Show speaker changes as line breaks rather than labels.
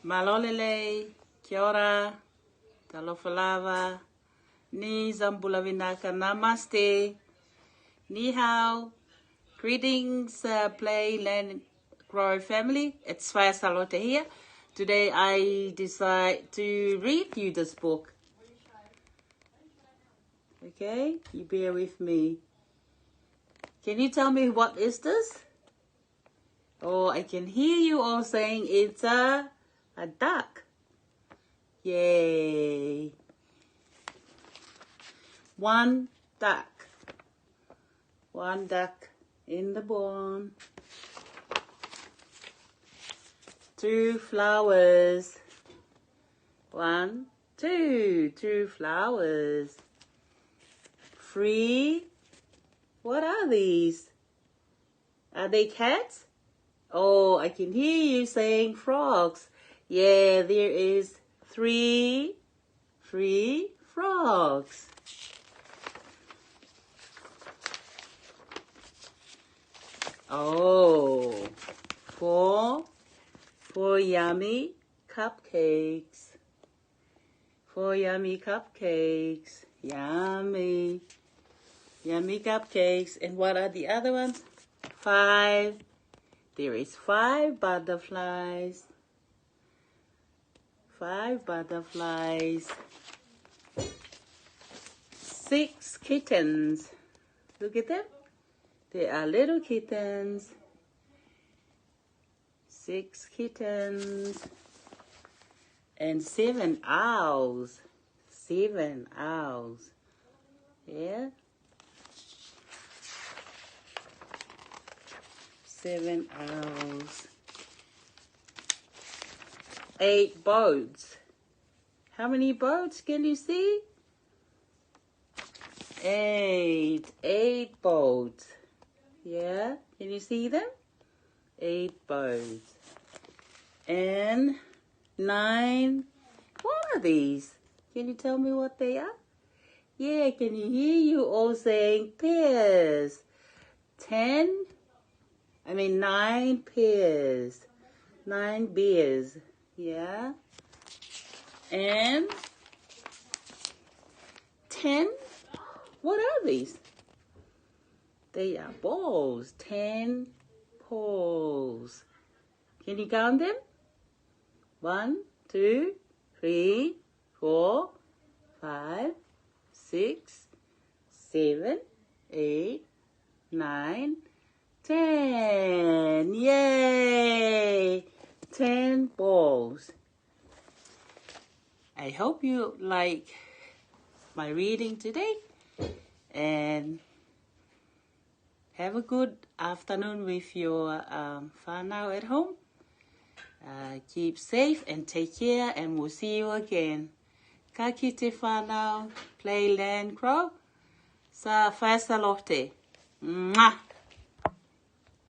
Malolele, kia ora, talofalava, ni zambulavinaka, namaste, ni hao. Greetings, Play, Land, Grow family. It's Whaea Salote here. Today I decide to read you this book. Okay, you bear with me. Can you tell me what is this? Oh, I can hear you all saying it's a duck. Yay. One duck. One duck in the barn. Two flowers. One, two flowers. Three. What are these? Are they cats? Oh, I can hear you saying frogs. Yeah, there is three frogs. Oh, four yummy cupcakes. Four yummy cupcakes. Yummy. Yummy cupcakes. And what are the other ones? Five. There is 5 butterflies. 5 butterflies. 6 kittens. Look at them. They are little kittens. 6 kittens. And 7 owls. 7 owls. Yeah. 7 owls. 8 boats. How many boats can you see? 8 boats. Yeah, can you see them? 8 boats. And 9. What are these? Can you tell me what they are? Yeah, can you hear you all saying pears? 9 pears. 9 bears. Yeah. And 10. What are these? They are balls. 10 balls. Can you count them? 1, 2, 3, 4, 5, 6, 7, 8, 9, 10. Yay! 10 balls. I hope you like my reading today. And have a good afternoon with your whānau at home. Keep safe and take care, and we'll see you again. Ka kite whānau, Play, Land, Grow. Sa Whaea Salote. Mwah!